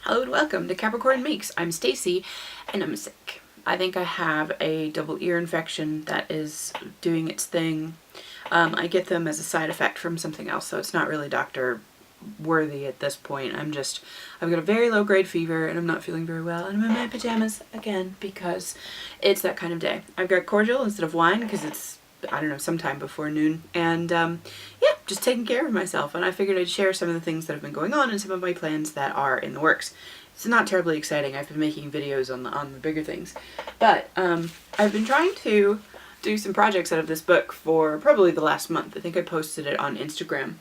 Hello and welcome to Capricorn Makes. I'm Stacy and I'm sick. I think I have a double ear infection that is doing its thing. I get them as a side effect from something else, so it's not really doctor worthy at this point. I've got a very low grade fever and I'm not feeling very well, and I'm in my pajamas again because it's that kind of day. I've got cordial instead of wine because it's, I don't know, sometime before noon, and yeah, just taking care of myself, and I figured I'd share some of the things that have been going on and some of my plans that are in the works. It's not terribly exciting. I've been making videos on the bigger things, but I've been trying to do some projects out of this book for probably the last month. I think I posted it on Instagram.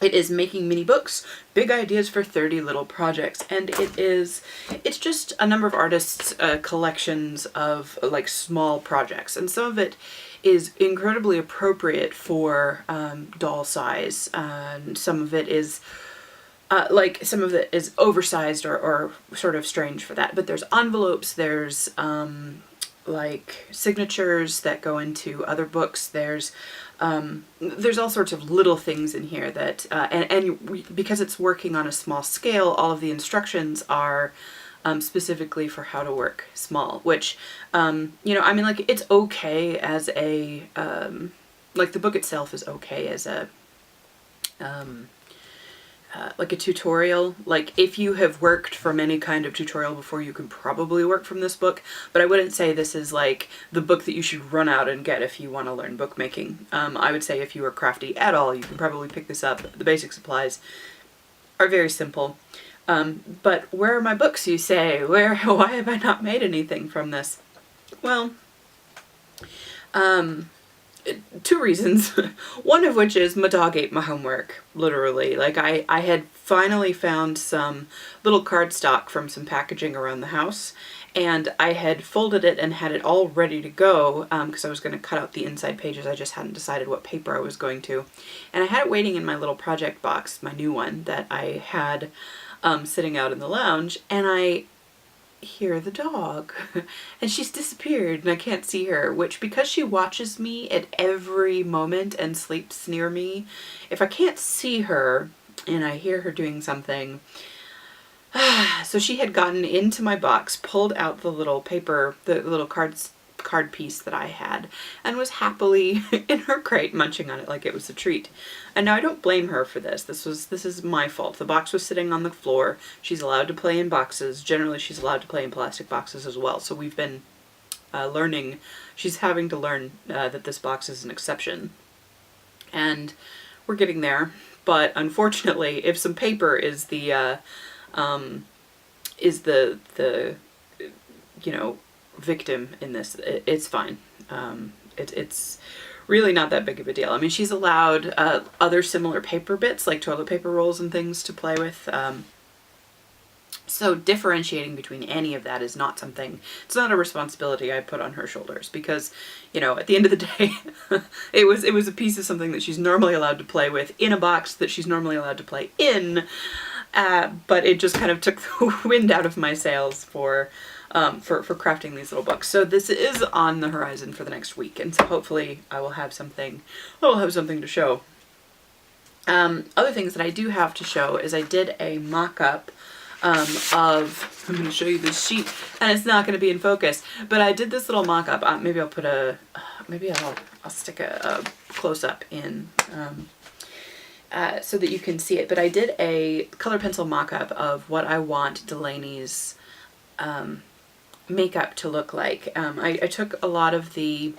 It is Making Mini Books, Big Ideas for 30 Little Projects, and it's just a number of artists' collections of like small projects, and some of it is incredibly appropriate for doll size, and some of it is some of it is oversized or sort of strange for that. But there's envelopes, there's like signatures that go into other books, there's all sorts of little things in here that because it's working on a small scale, all of the instructions are specifically for how to work small, which you know, I mean, like, it's okay as a like, the book itself is okay as a like a tutorial. Like, if you have worked from any kind of tutorial before, you can probably work from this book, but I wouldn't say this is like the book that you should run out and get if you want to learn bookmaking. I would say if you are crafty at all, you can probably pick this up. The basic supplies are very simple. But where are my books, you say? Why have I not made anything from this? Well, two reasons. One of which is my dog ate my homework, literally. Like, I had finally found some little cardstock from some packaging around the house, and I had folded it and had it all ready to go because I was going to cut out the inside pages. I just hadn't decided what paper I was going to. And I had it waiting in my little project box, my new one that I had sitting out in the lounge, and I hear the dog and she's disappeared and I can't see her, which, because she watches me at every moment and sleeps near me, if I can't see her and I hear her doing something, so she had gotten into my box, pulled out the little paper, the little card piece that I had, and was happily in her crate munching on it like it was a treat. And now I don't blame her for this. This is my fault. The box was sitting on the floor. She's allowed to play in boxes. Generally, she's allowed to play in plastic boxes as well. So we've been learning. She's having to learn that this box is an exception, and we're getting there. But unfortunately, if some paper is the you know, victim in this, it's fine. It's really not that big of a deal. I mean, she's allowed other similar paper bits like toilet paper rolls and things to play with. So differentiating between any of that is not something, it's not a responsibility I put on her shoulders, because, you know, at the end of the day, it was a piece of something that she's normally allowed to play with in a box that she's normally allowed to play in, but it just kind of took the wind out of my sails for crafting these little books. So this is on the horizon for the next week, and so hopefully I will have something to show. Other things that I do have to show is I did a mock-up of, I'm going to show you this sheet, and it's not going to be in focus, but I did this little mock-up. Maybe I'll put I'll stick a close-up in so that you can see it. But I did a color pencil mock-up of what I want Delaney's makeup to look like. I took a lot of the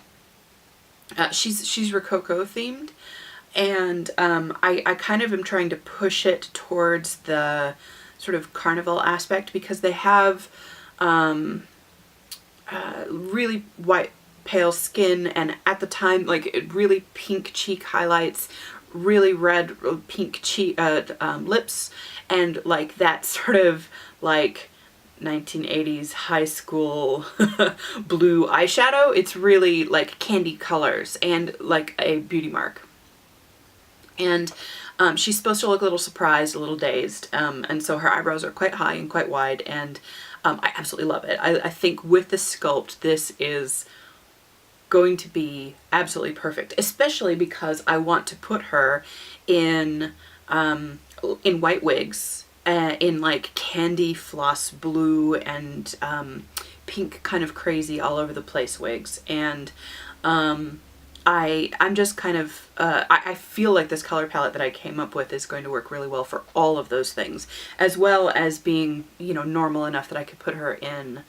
she's Rococo themed, and I kind of am trying to push it towards the sort of carnival aspect, because they have really white pale skin, and at the time, like, really pink cheek highlights, really red pink cheek lips, and like that sort of like 1980s high school blue eyeshadow. It's really like candy colors and like a beauty mark. And she's supposed to look a little surprised, a little dazed, and so her eyebrows are quite high and quite wide, and I absolutely love it. I think with the sculpt, this is going to be absolutely perfect, especially because I want to put her in white wigs in like candy floss blue and pink, kind of crazy all over the place wigs. And I'm just kind of, I feel like this color palette that I came up with is going to work really well for all of those things, as well as being, you know, normal enough that I could put her in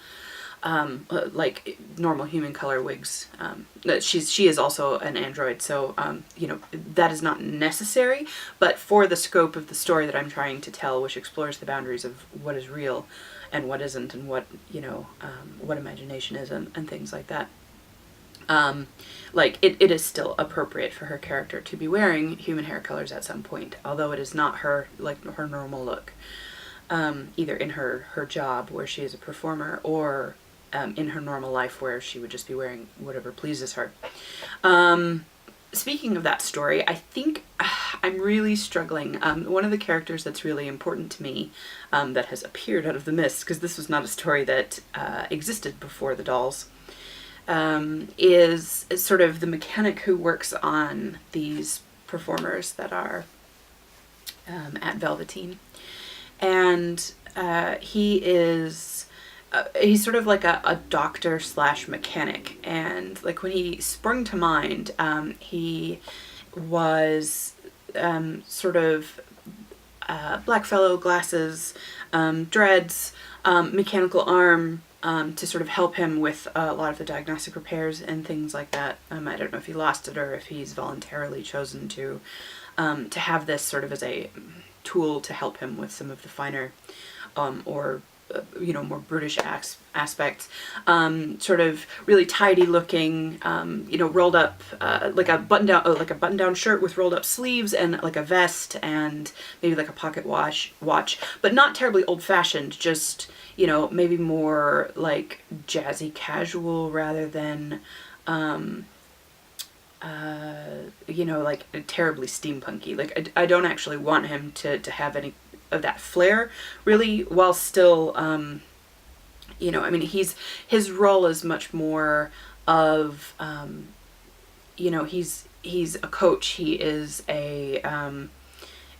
like normal human color wigs. She is also an android, so you know, that is not necessary, but for the scope of the story that I'm trying to tell, which explores the boundaries of what is real and what isn't, and what, you know, what imagination is, and things like that. Like it is still appropriate for her character to be wearing human hair colors at some point, although it is not her, like, her normal look, either in her job where she is a performer, or in her normal life where she would just be wearing whatever pleases her. Speaking of that story, I think I'm really struggling. One of the characters that's really important to me, that has appeared out of the mist, because this was not a story that existed before the dolls, is sort of the mechanic who works on these performers that are at Velveteen. And he is, he's sort of like a doctor slash mechanic. And like when he sprung to mind, he was sort of black fellow, glasses, dreads, mechanical arm, to sort of help him with a lot of the diagnostic repairs and things like that. I don't know if he lost it or if he's voluntarily chosen to have this sort of as a tool to help him with some of the finer or you know, more brutish aspects. Sort of really tidy looking, you know, rolled up like a button down shirt with rolled up sleeves, and like a vest, and maybe like a pocket watch, but not terribly old fashioned, just, you know, maybe more like jazzy casual rather than you know, like terribly steampunky. Like I don't actually want him to have any of that flair, really, while still, you know, I mean, his role is much more of, you know, he's a coach. He is a,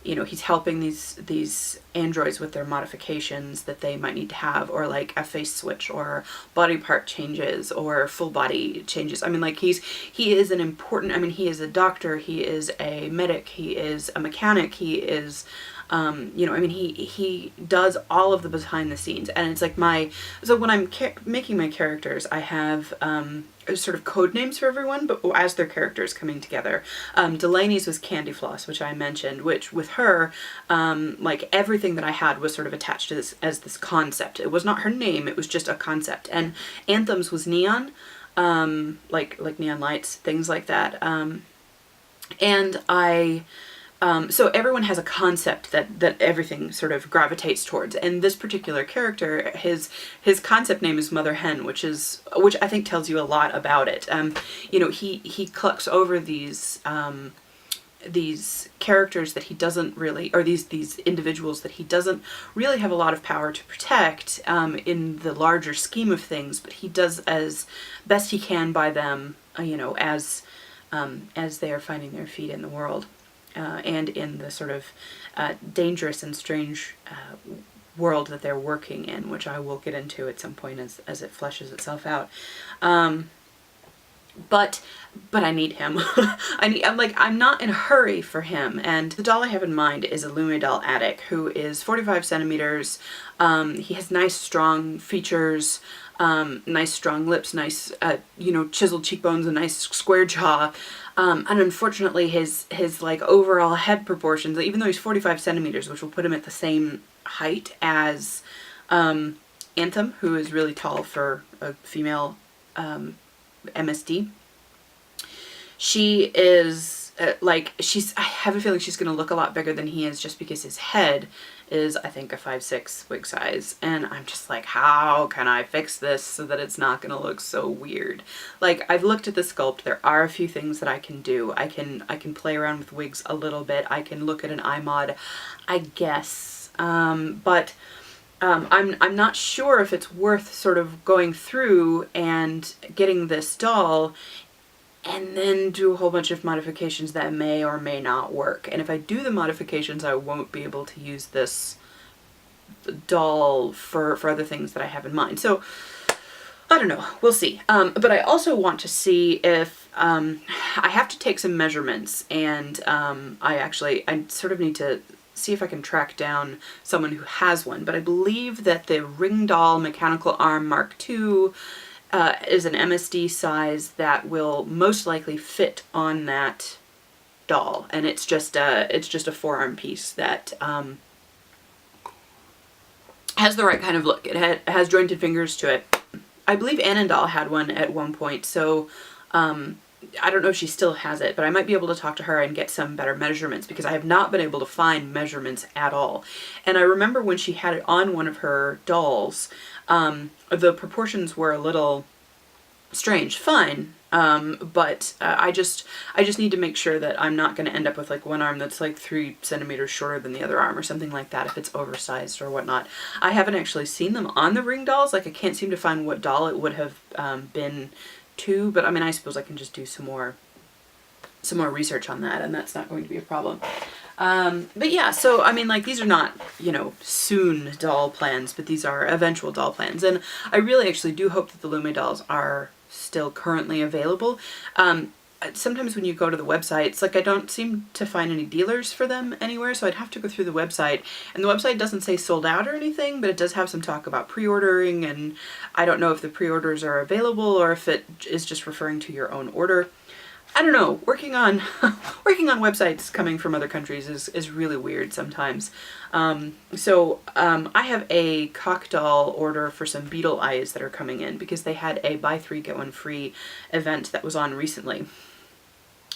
you know, he's helping these androids with their modifications that they might need to have, or like a face switch, or body part changes, or full body changes. I mean, like he is an important, I mean, he is a doctor, he is a medic, he is a mechanic, he is, you know, I mean, he does all of the behind the scenes. And it's like so when I'm making my characters, I have sort of code names for everyone, but as their characters coming together. Delaney's was Candy Floss, which I mentioned, which with her, like everything that I had was sort of attached to this as this concept. It was not her name, it was just a concept. And Anthem's was Neon, like neon lights, things like that. And so everyone has a concept that everything sort of gravitates towards, and this particular character, his concept name is Mother Hen, which I think tells you a lot about it. You know, he clucks over these characters that he doesn't really, or these individuals that he doesn't really have a lot of power to protect in the larger scheme of things, but he does as best he can by them, you know, as they are finding their feet in the world. And in the sort of dangerous and strange world that they're working in, which I will get into at some point as it fleshes itself out. But I need him. I'm not in a hurry for him. And the doll I have in mind is a Lume doll Attic, who is 45 centimeters. He has nice strong features, nice strong lips, nice, you know, chiseled cheekbones, a nice square jaw. And unfortunately his like overall head proportions, even though he's 45 centimeters, which will put him at the same height as Anthem, who is really tall for a female MSD. She is I have a feeling she's going to look a lot bigger than he is, just because his head is, I think, a 5'6" wig size. And I'm just like, how can I fix this so that it's not going to look so weird? Like, I've looked at the sculpt. There are a few things that I can do. I can play around with wigs a little bit. I can look at an iMod, I guess. But I'm not sure if it's worth sort of going through and getting this doll and then do a whole bunch of modifications that may or may not work. And if I do the modifications, I won't be able to use this doll for other things that I have in mind. So I don't know, we'll see. But I also want to see if, I have to take some measurements, and I sort of need to see if I can track down someone who has one, but I believe that the Ring Doll Mechanical Arm Mark II is an MSD size that will most likely fit on that doll, and it's just a forearm piece that has the right kind of look. It has jointed fingers to it. I believe Annandale had one at one point, so I don't know if she still has it, but I might be able to talk to her and get some better measurements, because I have not been able to find measurements at all. And I remember when she had it on one of her dolls, the proportions were a little strange. Fine, but I just need to make sure that I'm not going to end up with like one arm that's like 3 centimeters shorter than the other arm or something like that if it's oversized or whatnot. I haven't actually seen them on the ring dolls. Like, I can't seem to find what doll it would have been to, but I mean, I suppose I can just do some more research on that, and that's not going to be a problem. But yeah, so I mean, like, these are not, you know, soon doll plans, but these are eventual doll plans, and I really actually do hope that the Lume dolls are still currently available. Sometimes when you go to the website, it's like I don't seem to find any dealers for them anywhere, so I'd have to go through the website, and the website doesn't say sold out or anything, but it does have some talk about pre-ordering, and I don't know if the pre-orders are available or if it is just referring to your own order. I don't know, working on websites coming from other countries is really weird sometimes. So I have a cock doll order for some beetle eyes that are coming in, because they had a buy 3 get 1 free event that was on recently.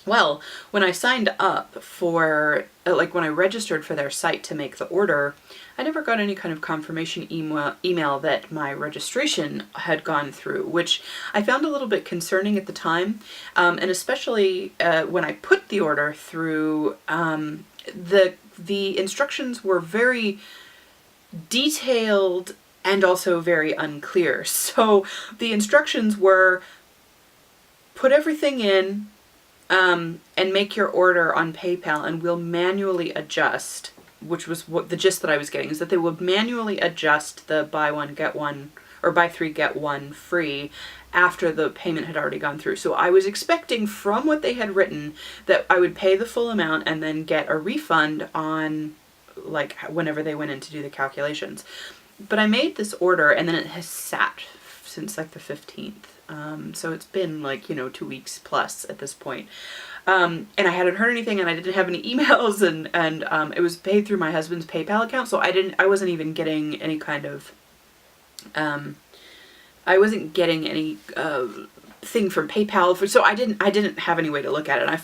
Well, when I signed up for, like when I registered for their site to make the order, I never got any kind of confirmation email that my registration had gone through, which I found a little bit concerning at the time, and especially when I put the order through, the instructions were very detailed and also very unclear. So the instructions were, put everything in, and make your order on PayPal, and we'll manually adjust, which was what the gist that I was getting, is that they would manually adjust the buy 1 get 1 or buy 3 get 1 free after the payment had already gone through. So I was expecting, from what they had written, that I would pay the full amount and then get a refund on, like, whenever they went in to do the calculations. But I made this order, and then it has sat since like the 15th. So it's been like, you know, 2 weeks plus at this point. And I hadn't heard anything, and I didn't have any emails, and it was paid through my husband's PayPal account, so I wasn't even getting any kind of, I wasn't getting any thing from PayPal, so I didn't have any way to look at it. And I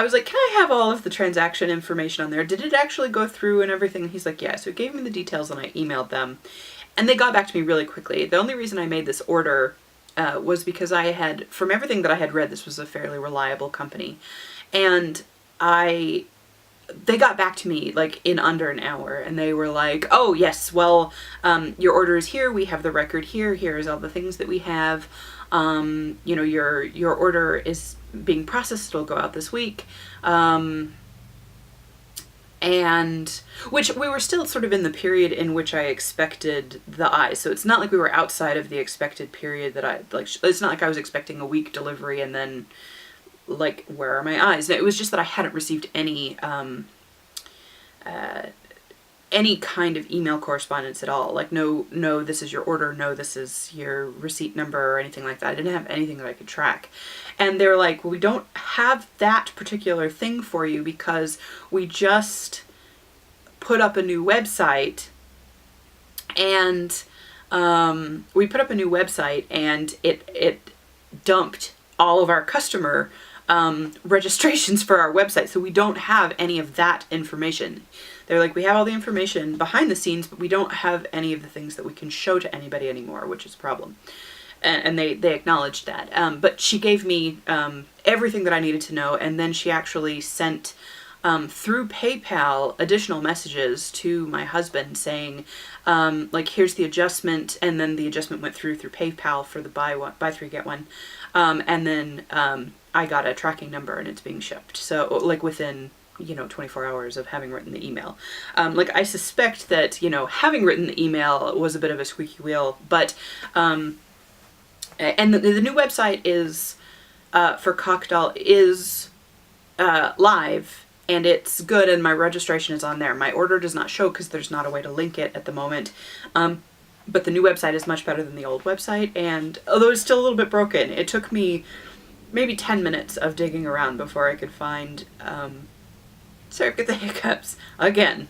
was like, can I have all of the transaction information on there? Did it actually go through and everything? And he's like, yeah. So he gave me the details, and I emailed them, and they got back to me really quickly. The only reason I made this order was because I had, from everything that I had read, this was a fairly reliable company, and they got back to me like in under an hour, and they were like, oh yes, well, your order is here, we have the record here, here's all the things that we have, you know, your order is being processed, it'll go out this week, and which we were still sort of in the period in which I expected the eyes. So it's not like we were outside of the expected period that I, like, it's not like I was expecting a week delivery and then, like, where are my eyes? It was just that I hadn't received any kind of email correspondence at all. Like, no, this is your order, no, this is your receipt number or anything like that. I didn't have anything that I could track. And they were like, well, we don't have that particular thing for you because we just put up a new website, and it dumped all of our customer registrations for our website, so we don't have any of that information. They're like, we have all the information behind the scenes, but we don't have any of the things that we can show to anybody anymore, which is a problem. And they acknowledged that. But she gave me everything that I needed to know, and then she actually sent through PayPal additional messages to my husband saying, like, here's the adjustment, and then the adjustment went through PayPal for the buy 3 get 1, and then I got a tracking number and it's being shipped. So, like, within 24 hours of having written the email. Like, I suspect that, having written the email was a bit of a squeaky wheel, but, and the new website is, for Cordial is, live, and it's good, and my registration is on there. My order does not show because there's not a way to link it at the moment. But the new website is much better than the old website, and although it's still a little bit broken, it took me maybe 10 minutes of digging around before I could find, sorry, I've got the hiccups again.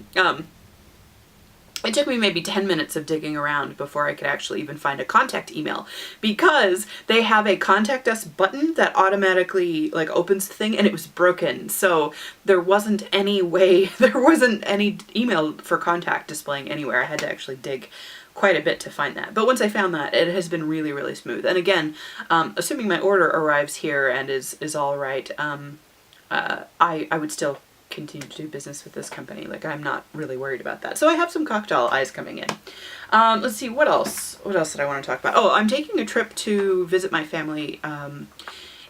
It took me maybe 10 minutes of digging around before I could actually even find a contact email, because they have a contact us button that automatically like opens the thing, and it was broken. So there wasn't any way, there wasn't any email for contact displaying anywhere. I had to actually dig quite a bit to find that. But once I found that, it has been really, really smooth. And again, assuming my order arrives here and is all right, I would still continue to do business with this company. Like, I'm not really worried about that. So I have some Cordial eyes coming in. Let's see, what else? What else did I want to talk about? Oh, I'm taking a trip to visit my family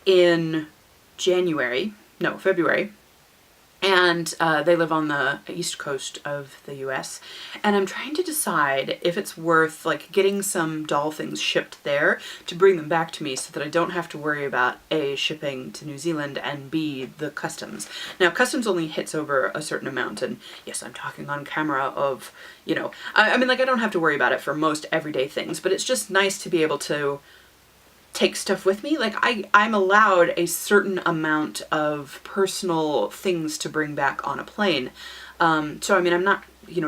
in February. And they live on the east coast of the US, and I'm trying to decide if it's worth like getting some doll things shipped there to bring them back to me so that I don't have to worry about A, shipping to New Zealand, and B, the customs. Now, customs only hits over a certain amount, and yes, I'm talking on camera of, I mean, like, I don't have to worry about it for most everyday things, but it's just nice to be able to take stuff with me. Like, I'm allowed a certain amount of personal things to bring back on a plane. So, I mean, I'm not,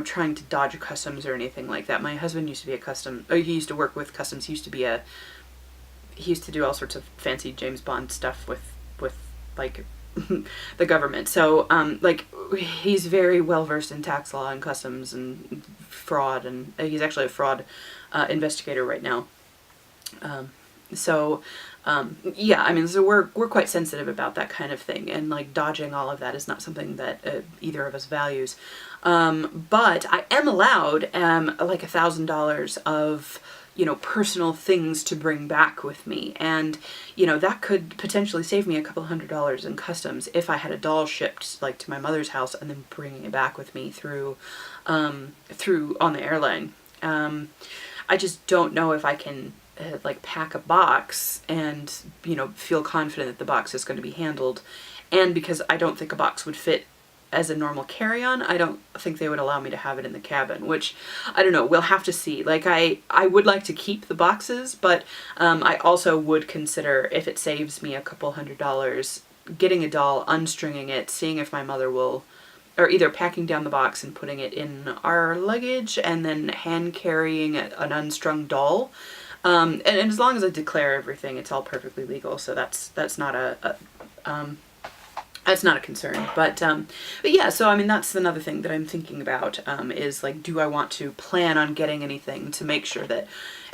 trying to dodge customs or anything like that. My husband used to be he used to work with customs. He used to do all sorts of fancy James Bond stuff with like, the government. So, like, he's very well versed in tax law and customs and fraud, and he's actually a fraud investigator right now. So, yeah, I mean, so we're quite sensitive about that kind of thing, and like dodging all of that is not something that either of us values. But I am allowed like $1,000 of, personal things to bring back with me, and that could potentially save me a couple $100 in customs if I had a doll shipped like to my mother's house and then bringing it back with me through on the airline. I just don't know if I can like pack a box and feel confident that the box is going to be handled, and because I don't think a box would fit as a normal carry-on, I don't think they would allow me to have it in the cabin, which I don't know, we'll have to see. Like, I would like to keep the boxes, but I also would consider, if it saves me a couple $100, getting a doll, unstringing it, seeing if my mother will, or either packing down the box and putting it in our luggage and then hand carrying an unstrung doll. And as long as I declare everything, it's all perfectly legal. So that's not that's not a concern. But yeah, so I mean, that's another thing that I'm thinking about, is like, do I want to plan on getting anything to make sure that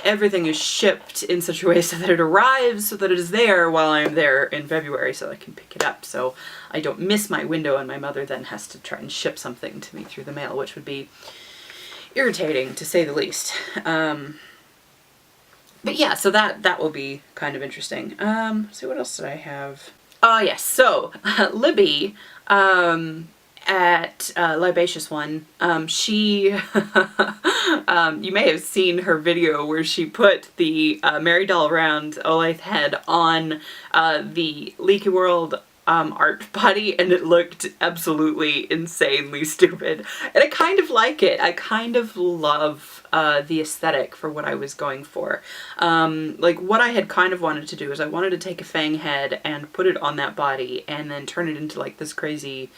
everything is shipped in such a way so that it arrives, so that it is there while I'm there in February, so I can pick it up, so I don't miss my window and my mother then has to try and ship something to me through the mail, which would be irritating, to say the least. But yeah, so that will be kind of interesting. Let's see, what else did I have? Oh yes, so Libby at Libacious One, she, you may have seen her video where she put the Merry Doll Round Olathe head on the Leaky World art body, and it looked absolutely insanely stupid. And I kind of like it. I kind of love the aesthetic for what I was going for. Like, what I had kind of wanted to do is I wanted to take a fang head and put it on that body and then turn it into like this crazy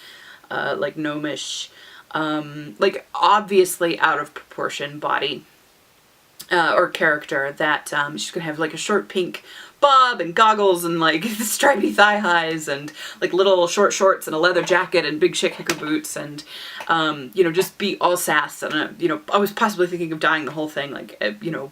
like gnomish, like obviously out of proportion body or character that she's gonna have like a short pink bob and goggles and like stripy thigh highs and like little short shorts and a leather jacket and big chic hicker boots and just be all sass, and I was possibly thinking of dyeing the whole thing like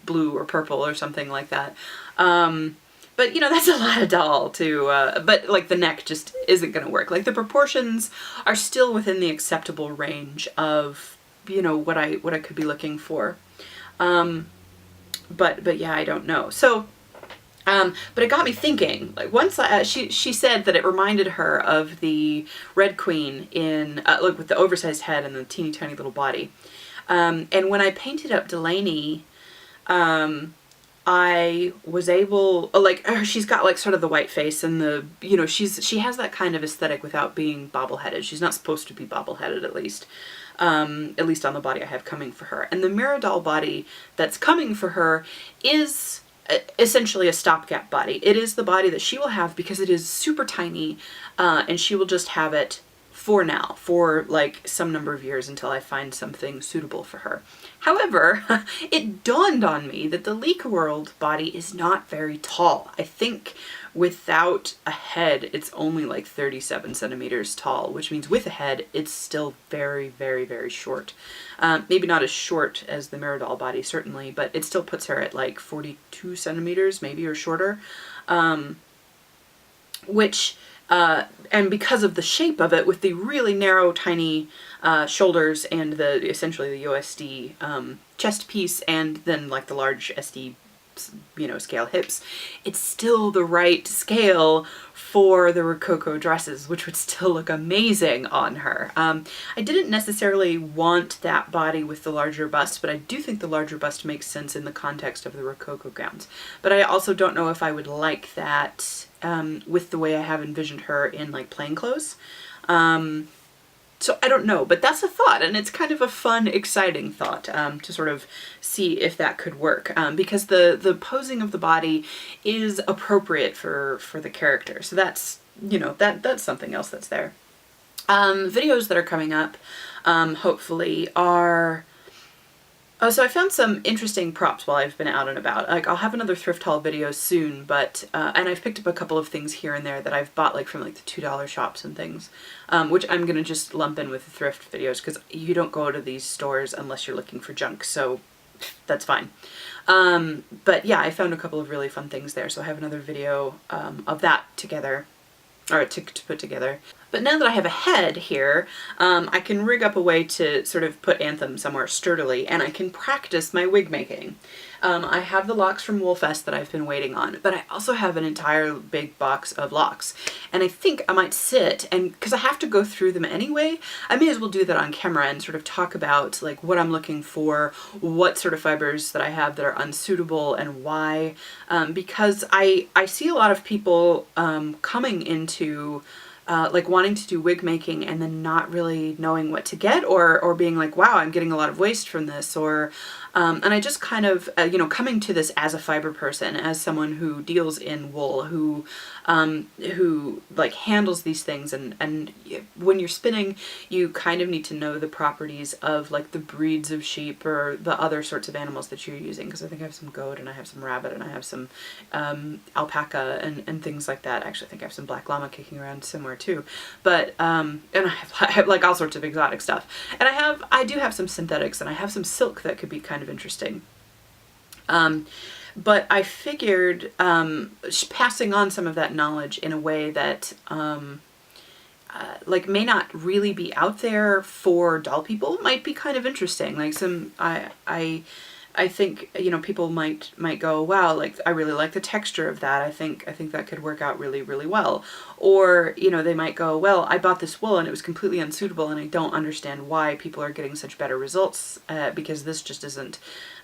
blue or purple or something like that. But that's a lot of doll to, but like the neck just isn't gonna work. Like, the proportions are still within the acceptable range of, what I could be looking for. But yeah, I don't know. So But it got me thinking, like once she said that it reminded her of the Red Queen in, like with the oversized head and the teeny tiny little body. And when I painted up Delaney, I was able, like, she's got like sort of the white face and the, you know, she has that kind of aesthetic without being bobbleheaded. She's not supposed to be bobbleheaded, at least on the body I have coming for her. And the Mirror Doll body that's coming for her is essentially a stopgap body. It is the body that she will have because it is super tiny, and she will just have it for now, for like some number of years until I find something suitable for her. However, it dawned on me that the Leek World body is not very tall. I think without a head, it's only like 37 centimeters tall, which means with a head, it's still very, very, very short. Maybe not as short as the Mirror Doll body, certainly, but it still puts her at like 42 centimeters, maybe, or shorter, which... and because of the shape of it, with the really narrow, tiny shoulders and the essentially the USD chest piece, and then like the large SD, you know, scale hips, it's still the right scale for the Rococo dresses, which would still look amazing on her. I didn't necessarily want that body with the larger bust, but I do think the larger bust makes sense in the context of the Rococo gowns. But I also don't know if I would like that with the way I have envisioned her in like plain clothes. So I don't know, but that's a thought, and it's kind of a fun, exciting thought to sort of see if that could work, because the posing of the body is appropriate for the character. So that's, you know, that's something else that's there. Videos that are coming up, hopefully, are... Oh, so I found some interesting props while I've been out and about. Like, I'll have another thrift haul video soon, but, and I've picked up a couple of things here and there that I've bought, like, from, like, the $2 shops and things, which I'm gonna just lump in with the thrift videos, because you don't go to these stores unless you're looking for junk, so that's fine. But yeah, I found a couple of really fun things there, so I have another video, of that together, or to put together. But now that I have a head here, I can rig up a way to sort of put Anthem somewhere sturdily, and I can practice my wig making. I have the locks from Woolfest that I've been waiting on, but I also have an entire big box of locks. And I think I might sit, and because I have to go through them anyway, I may as well do that on camera and sort of talk about like what I'm looking for, what sort of fibers that I have that are unsuitable, and why. Because I see a lot of people coming into like wanting to do wig making and then not really knowing what to get, or being like, wow, I'm getting a lot of waste from this, or and I just kind of, you know, coming to this as a fiber person, as someone who deals in wool, who like handles these things, and when you're spinning, you kind of need to know the properties of like the breeds of sheep or the other sorts of animals that you're using, because I think I have some goat, and I have some rabbit, and I have some alpaca and things like that. Actually, I think I have some black llama kicking around somewhere too, but and I have like all sorts of exotic stuff, and I do have some synthetics, and I have some silk that could be kind of interesting. But I figured passing on some of that knowledge in a way that like may not really be out there for doll people might be kind of interesting. Like I think, you know, people might go, wow, like I really like the texture of that. I think that could work out really, really well. Or, you know, they might go, well, I bought this wool and it was completely unsuitable, and I don't understand why people are getting such better results, because this just isn't,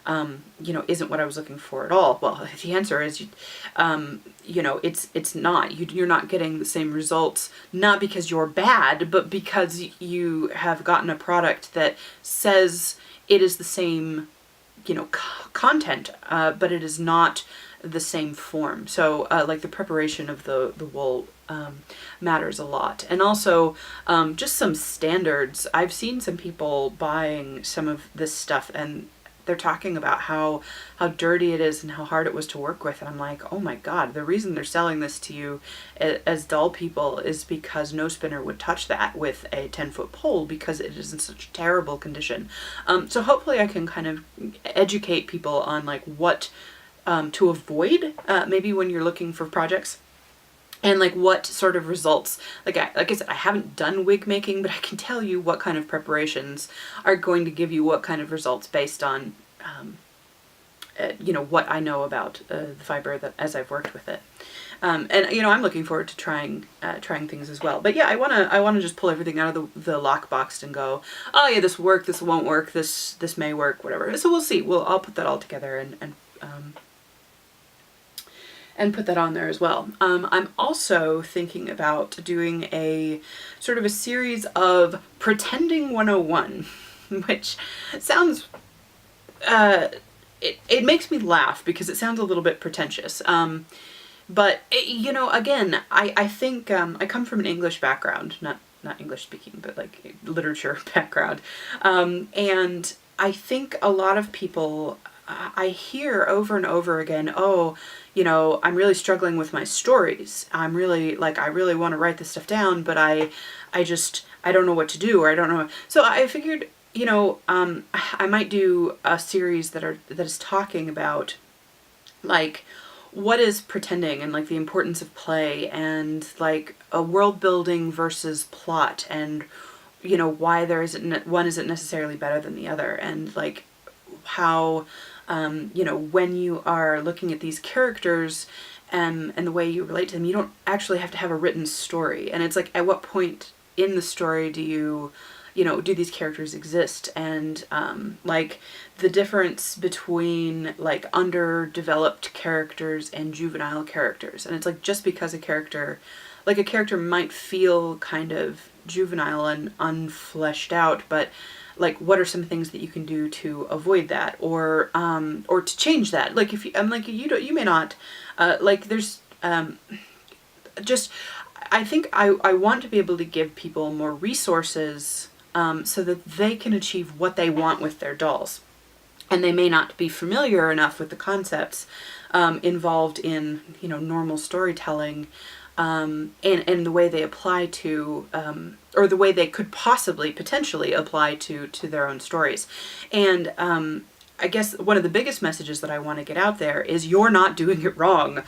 you know, isn't what I was looking for at all. Well, the answer is, you know, it's not. You're not getting the same results, not because you're bad, but because you have gotten a product that says it is the same, you know, content, but it is not the same form. So like the preparation of the wool matters a lot. And also just some standards. I've seen some people buying some of this stuff, and they're talking about how dirty it is and how hard it was to work with, and I'm like, oh my god, the reason they're selling this to you as doll people is because no spinner would touch that with a 10-foot pole, because it is in such terrible condition. So hopefully I can kind of educate people on like what to avoid maybe when you're looking for projects, and like what sort of results. Like I said, I haven't done wig making, but I can tell you what kind of preparations are going to give you what kind of results based on you know, what I know about the fiber that as I've worked with it. And you know, I'm looking forward to trying things as well. But yeah, I wanna just pull everything out of the lockbox and go, oh yeah, this will work, this won't work, this may work, whatever. So we'll see. I'll put that all together and put that on there as well. I'm also thinking about doing a sort of a series of Pretending 101, which sounds, it makes me laugh because it sounds a little bit pretentious. But you know, again, I think I come from an English background, not English speaking, but like literature background, and I think a lot of people, I hear over and over again, oh, you know, I'm really struggling with my stories. I'm really like, I really want to write this stuff down, but I don't know what to do, or I don't know. So I figured, you know, I might do a series that is talking about like what is pretending and like the importance of play and like a world building versus plot, and you know, why one isn't necessarily better than the other, and like how you know, when you are looking at these characters and the way you relate to them, you don't actually have to have a written story. And it's like, at what point in the story do you know, do these characters exist? And like the difference between like underdeveloped characters and juvenile characters. And it's like, just because a character might feel kind of juvenile and unfleshed out, but like, what are some things that you can do to avoid that, or to change that? Like, if you, like, you may not, like, there's, just, I think I want to be able to give people more resources, so that they can achieve what they want with their dolls. And they may not be familiar enough with the concepts, involved in, you know, normal storytelling, and the way they apply to, or the way they could possibly, potentially apply to their own stories. And I guess one of the biggest messages that I want to get out there is you're not doing it wrong,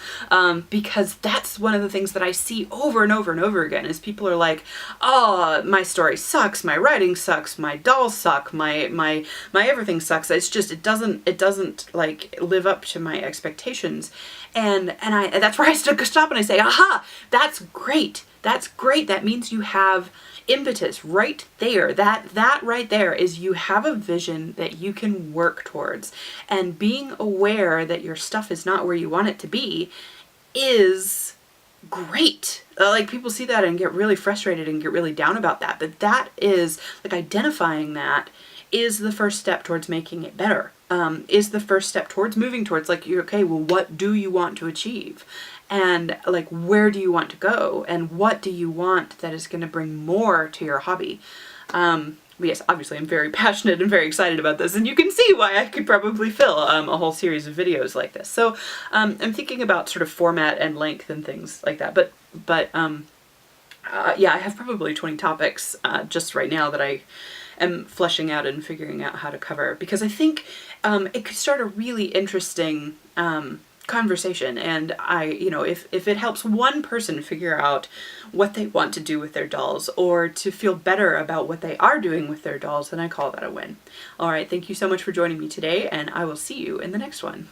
because that's one of the things that I see over and over and over again is people are like, oh, my story sucks, my writing sucks, my dolls suck, my everything sucks. It's just, it doesn't like live up to my expectations. And that's where I stop and I say, aha, that's great. That's great. That means you have impetus right there. That right there is, you have a vision that you can work towards. And being aware that your stuff is not where you want it to be is great. Like, people see that and get really frustrated and get really down about that. But that is, like, identifying that is the first step towards making it better. Is the first step towards moving towards, like, you're okay, well, what do you want to achieve? And like, where do you want to go? And what do you want that is going to bring more to your hobby? But yes, obviously I'm very passionate and very excited about this, and you can see why I could probably fill a whole series of videos like this. So I'm thinking about sort of format and length and things like that. But yeah, I have probably 20 topics just right now that I am fleshing out and figuring out how to cover, because I think it could start a really interesting conversation. And you know, if it helps one person figure out what they want to do with their dolls, or to feel better about what they are doing with their dolls, then I call that a win. All right, thank you so much for joining me today, and I will see you in the next one.